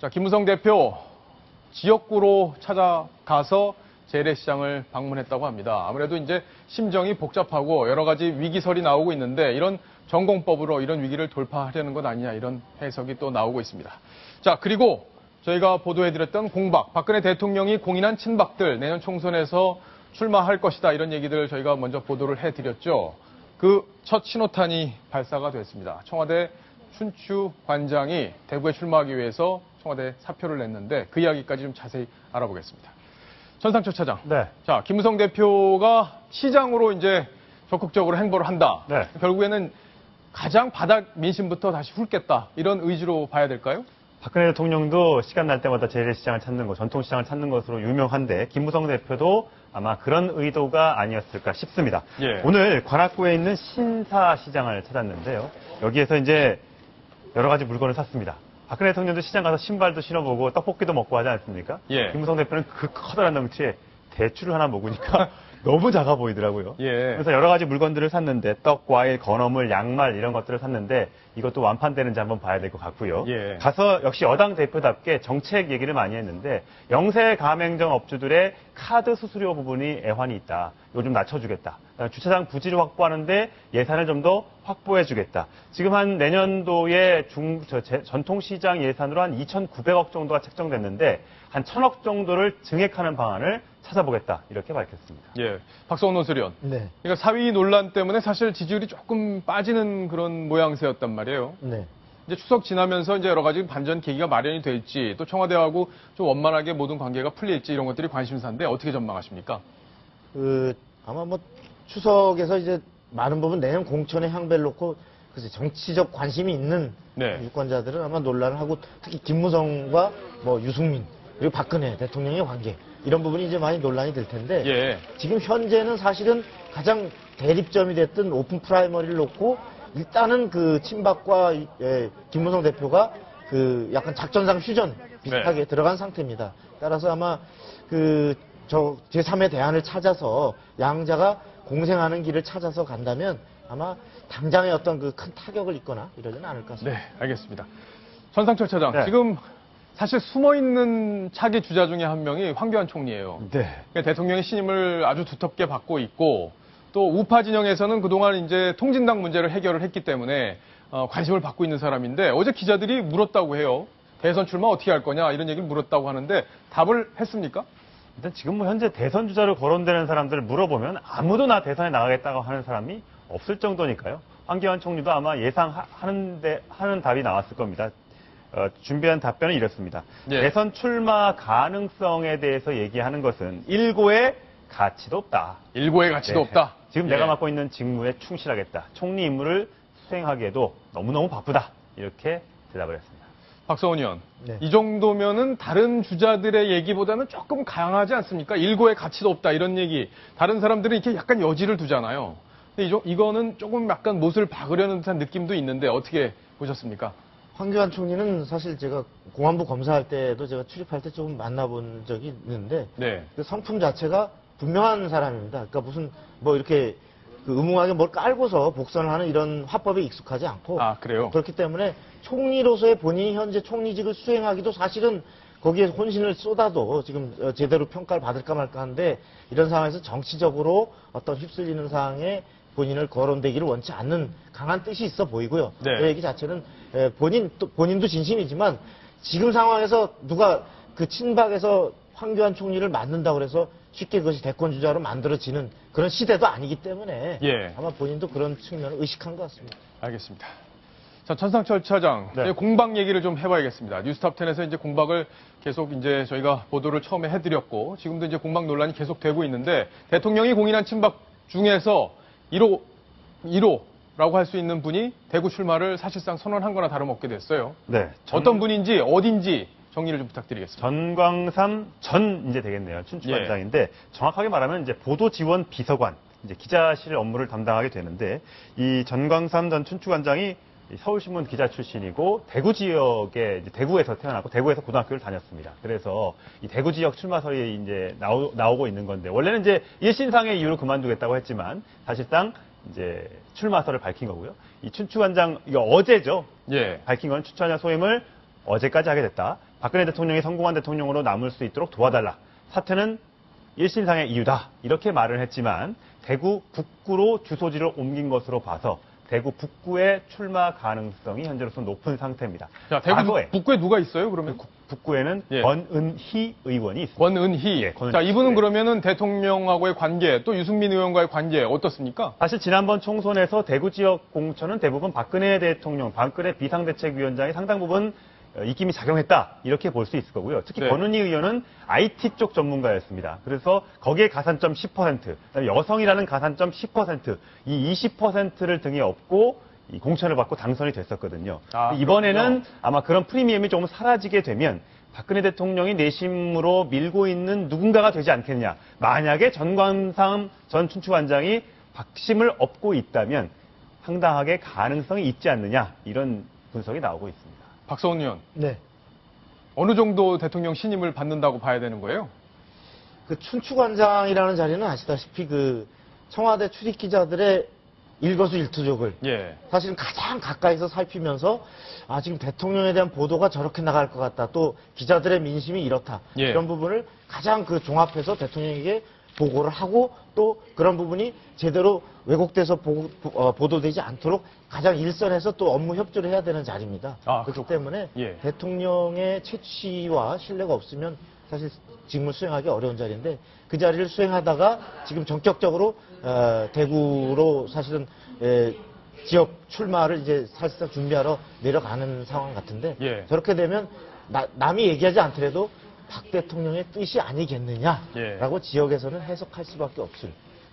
자, 김무성 대표 지역구로 찾아가서 재래시장을 방문했다고 합니다. 아무래도 이제 심정이 복잡하고 여러 가지 위기설이 나오고 있는데 이런 전공법으로 이런 위기를 돌파하려는 것 아니냐 이런 해석이 또 나오고 있습니다. 자, 그리고 저희가 보도해드렸던 공박, 박근혜 대통령이 공인한 친박들 내년 총선에서 출마할 것이다 이런 얘기들 저희가 먼저 보도를 해드렸죠. 그 첫 신호탄이 발사가 됐습니다. 청와대 춘추 관장이 대구에 출마하기 위해서 청와대 사표를 냈는데 그 이야기까지 좀 자세히 알아보겠습니다. 전상철 차장. 네. 자, 김무성 대표가 시장으로 이제 적극적으로 행보를 한다. 네. 결국에는 가장 바닥 민심부터 다시 훑겠다. 이런 의지로 봐야 될까요? 박근혜 대통령도 시간 날 때마다 재래시장을 찾는 것, 전통시장을 찾는 것으로 유명한데 김무성 대표도 아마 그런 의도가 아니었을까 싶습니다. 예. 오늘 관악구에 있는 신사시장을 찾았는데요. 여기에서 이제 여러 가지 물건을 샀습니다. 박근혜 대통령도 시장 가서 신발도 신어보고 떡볶이도 먹고 하지 않습니까? 예. 김무성 대표는 그 커다란 덩치에 대추를 하나 먹으니까 너무 작아 보이더라고요. 예. 그래서 여러 가지 물건들을 샀는데 떡, 과일, 건어물, 양말 이런 것들을 샀는데 이것도 완판되는지 한번 봐야 될 것 같고요. 예. 가서 역시 여당 대표답게 정책 얘기를 많이 했는데 영세 가맹점 업주들의 카드 수수료 부분이 애환이 있다. 이거 좀 낮춰주겠다. 주차장 부지를 확보하는데 예산을 좀 더 확보해주겠다. 지금 한 내년도에 전통시장 예산으로 한 2,900억 정도가 책정됐는데 한 1,000억 정도를 증액하는 방안을 찾아보겠다. 이렇게 밝혔습니다. 예. 박성원 논설위원. 네. 그러니까 사위 논란 때문에 사실 지지율이 조금 빠지는 그런 모양새였단 말이에요. 네. 이제 추석 지나면서 이제 여러 가지 반전 계기가 마련이 될지 또 청와대하고 좀 원만하게 모든 관계가 풀릴지 이런 것들이 관심사인데 어떻게 전망하십니까? 아마 뭐 추석에서 이제 많은 부분 내년 공천에 향배를 놓고 글쎄 정치적 관심이 있는 네. 유권자들은 아마 논란을 하고 특히 김무성과 뭐 유승민 그리고 박근혜 대통령의 관계 이런 부분이 이제 많이 논란이 될 텐데 예. 지금 현재는 사실은 가장 대립점이 됐던 오픈 프라이머리를 놓고 일단은 그 친박과 김무성 대표가 그 약간 작전상 휴전 비슷하게 들어간 상태입니다. 따라서 아마 그 제3의 대안을 찾아서 양자가 공생하는 길을 찾아서 간다면 아마 당장의 어떤 그 큰 타격을 입거나 이러지는 않을 것 같습니다. 네, 알겠습니다. 전상철 차장, 네. 지금 사실 숨어있는 차기 주자 중에 한 명이 황교안 총리예요. 네. 그러니까 대통령의 신임을 아주 두텁게 받고 있고 또 우파 진영에서는 그동안 이제 통진당 문제를 해결을 했기 때문에 관심을 받고 있는 사람인데 어제 기자들이 물었다고 해요. 대선 출마 어떻게 할 거냐 이런 얘기를 물었다고 하는데 답을 했습니까? 일단 지금 뭐 현재 대선 주자로 거론되는 사람들을 물어보면 아무도 나 대선에 나가겠다고 하는 사람이 없을 정도니까요. 황교안 총리도 아마 예상하는 답이 나왔을 겁니다. 준비한 답변은 이렇습니다. 예. 대선 출마 가능성에 대해서 얘기하는 것은 일고의 가치도 없다. 일고의 가치도 네. 없다. 지금 예. 내가 맡고 있는 직무에 충실하겠다. 총리 임무를 수행하기에도 너무너무 바쁘다. 이렇게 대답을 했습니다. 박성원 의원, 네. 이 정도면은 다른 주자들의 얘기보다는 조금 강하지 않습니까? 일고의 가치도 없다 이런 얘기. 다른 사람들은 이렇게 약간 여지를 두잖아요. 근데 이거는 조금 약간 못을 박으려는 듯한 느낌도 있는데 어떻게 보셨습니까? 황교안 총리는 사실 제가 공안부 검사할 때도 제가 출입할 때 조금 만나본 적이 있는데 네. 그 성품 자체가 분명한 사람입니다. 그러니까 무슨 뭐 이렇게 그 의무하게 뭘 깔고서 복선을 하는 이런 화법에 익숙하지 않고 아, 그래요? 그렇기 때문에 총리로서의 본인이 현재 총리직을 수행하기도 사실은 거기에 혼신을 쏟아도 지금 제대로 평가를 받을까 말까 하는데 이런 상황에서 정치적으로 어떤 휩쓸리는 상황에 본인을 거론되기를 원치 않는 강한 뜻이 있어 보이고요. 네. 그 얘기 자체는 본인도 진심이지만 지금 상황에서 누가 그 친박에서 황교안 총리를 맡는다고 해서 쉽게 그것이 대권 주자로 만들어지는 그런 시대도 아니기 때문에 예. 아마 본인도 그런 측면을 의식한 것 같습니다. 알겠습니다. 자, 전상철 차장, 네. 이제 공박 얘기를 좀 해봐야겠습니다. 뉴스탑10에서 이제 공박을 계속 이제 저희가 보도를 처음에 해드렸고, 지금도 이제 공박 논란이 계속 되고 있는데, 대통령이 공인한 친박 중에서 1호라고 할 수 있는 분이 대구 출마를 사실상 선언한 거나 다름없게 됐어요. 네. 어떤 분인지, 어딘지 정리를 좀 부탁드리겠습니다. 전광삼 전 이제 되겠네요. 춘추관장인데 정확하게 말하면 이제 보도지원 비서관, 이제 기자실 업무를 담당하게 되는데 이 전광삼 전 춘추관장이 서울신문 기자 출신이고 대구 지역에 이제 대구에서 태어났고 대구에서 고등학교를 다녔습니다. 그래서 이 대구 지역 출마설이 이제 나오고 있는 건데 원래는 이제 일신상의 이유로 그만두겠다고 했지만 사실상 이제 출마설을 밝힌 거고요. 이 춘추관장 이거 어제죠. 예. 밝힌 건 춘추관장 소임을 어제까지 하게 됐다. 박근혜 대통령이 성공한 대통령으로 남을 수 있도록 도와달라. 사퇴는 일신상의 이유다. 이렇게 말을 했지만 대구 북구로 주소지를 옮긴 것으로 봐서 대구 북구의 출마 가능성이 현재로서 높은 상태입니다. 자, 대구 북구에 누가 있어요, 그러면? 북구에는 예. 권은희 의원이 있습니다. 권은희. 예, 권은희. 자, 이분은 네. 그러면은 대통령하고의 관계, 또 유승민 의원과의 관계 어떻습니까? 사실 지난번 총선에서 대구 지역 공천은 대부분 박근혜 대통령, 박근혜 비상대책위원장이 상당 부분 입김이 작용했다 이렇게 볼 수 있을 거고요. 특히 네. 권은희 의원은 IT 쪽 전문가였습니다. 그래서 거기에 가산점 10%, 그다음에 여성이라는 가산점 10%, 이 20%를 등에 업고 이 공천을 받고 당선이 됐었거든요. 아, 이번에는 그렇군요. 아마 그런 프리미엄이 조금 사라지게 되면 박근혜 대통령이 내심으로 밀고 있는 누군가가 되지 않겠냐. 만약에 전광삼 전 춘추관장이 박심을 업고 있다면 상당하게 가능성이 있지 않느냐 이런 분석이 나오고 있습니다. 박성훈 의원, 네. 어느 정도 대통령 신임을 받는다고 봐야 되는 거예요? 그 춘추관장이라는 자리는 아시다시피 그 청와대 출입 기자들의 일거수일투족을 예. 사실은 가장 가까이서 살피면서 아 지금 대통령에 대한 보도가 저렇게 나갈 것 같다. 또 기자들의 민심이 이렇다. 예. 이런 부분을 가장 그 종합해서 대통령에게 보고를 하고 또 그런 부분이 제대로 왜곡돼서 보도되지 않도록 가장 일선에서 또 업무 협조를 해야 되는 자리입니다. 아, 그렇기 그렇군요. 때문에 예. 대통령의 채취와 신뢰가 없으면 사실 직무 수행하기 어려운 자리인데 그 자리를 수행하다가 지금 전격적으로 대구로 사실은 지역 출마를 이제 사실상 준비하러 내려가는 상황 같은데 예. 저렇게 되면 남이 얘기하지 않더라도 박 대통령의 뜻이 아니겠느냐라고 예. 지역에서는 해석할 수밖에 없을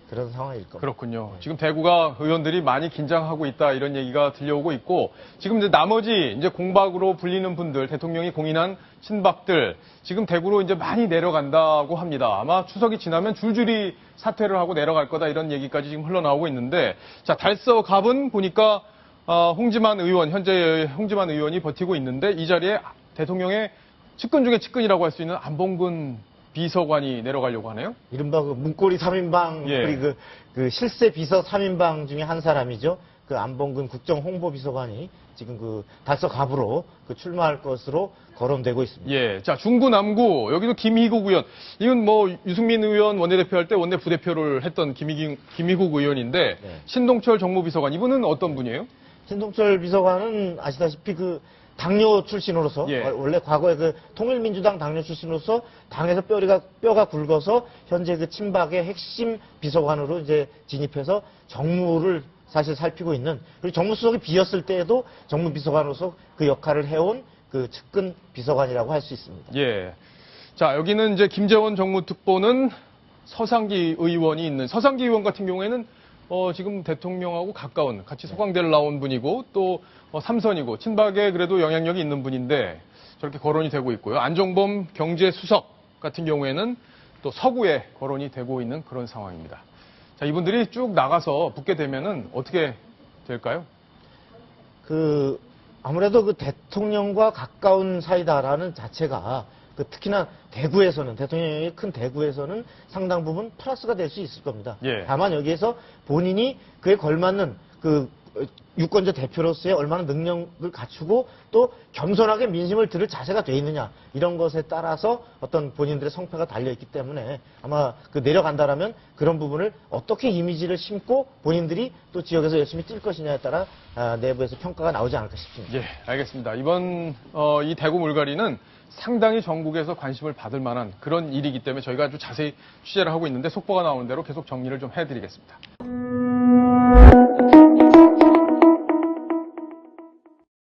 그런 상황일 겁니다. 그렇군요. 지금 대구가 의원들이 많이 긴장하고 있다 이런 얘기가 들려오고 있고 지금 이제 나머지 이제 공박으로 불리는 분들 대통령이 공인한 친박들 지금 대구로 이제 많이 내려간다고 합니다. 아마 추석이 지나면 줄줄이 사퇴를 하고 내려갈 거다 이런 얘기까지 지금 흘러나오고 있는데 자 달서갑은 보니까 홍지만 의원 현재 홍지만 의원이 버티고 있는데 이 자리에 대통령의 측근 중에 측근이라고 할 수 있는 안봉근 비서관이 내려가려고 하네요. 이른바 그 문고리 3인방, 예. 그리고 그 실세 비서 3인방 중에 한 사람이죠. 그 안봉근 국정홍보비서관이 지금 그 달서갑으로 그 출마할 것으로 거론되고 있습니다. 예. 자, 중구, 남구, 여기도 김희국 의원. 이건 뭐, 유승민 의원 원내대표 할 때 원내 부대표를 했던 김희국 의원인데, 네. 신동철 정무비서관, 이분은 어떤 분이에요? 신동철 비서관은 아시다시피 그 당뇨 출신으로서 예. 원래 과거에 그 통일민주당 당뇨 출신으로서 당에서 뼈가 굵어서 현재 그 친박의 핵심 비서관으로 이제 진입해서 정무를 사실 살피고 있는 그리고 정무수석이 비었을 때에도 정무비서관으로서 그 역할을 해온 그 측근 비서관이라고 할 수 있습니다. 예. 자, 여기는 이제 김재원 정무특보는 서상기 의원이 있는, 서상기 의원 같은 경우에는 지금 대통령하고 가까운, 같이 서강대를 나온 분이고, 또 삼선이고, 친박에 그래도 영향력이 있는 분인데, 저렇게 거론이 되고 있고요. 안종범 경제수석 같은 경우에는 또 서구에 거론이 되고 있는 그런 상황입니다. 자, 이분들이 쭉 나가서 붙게 되면은 어떻게 될까요? 그 아무래도 그 대통령과 가까운 사이다라는 자체가 그 특히나 대구에서는 대통령이 큰 대구에서는 상당 부분 플러스가 될 수 있을 겁니다. 예. 다만 여기에서 본인이 그에 걸맞는 그 유권자 대표로서의 얼마나 능력을 갖추고 또 겸손하게 민심을 들을 자세가 돼 있느냐 이런 것에 따라서 어떤 본인들의 성패가 달려 있기 때문에 아마 그 내려간다라면 그런 부분을 어떻게 이미지를 심고 본인들이 또 지역에서 열심히 뛸 것이냐에 따라 내부에서 평가가 나오지 않을까 싶습니다. 예, 알겠습니다. 이번 이 대구 물갈이는 상당히 전국에서 관심을 받을 만한 그런 일이기 때문에 저희가 아주 자세히 취재를 하고 있는데 속보가 나오는 대로 계속 정리를 좀 해드리겠습니다.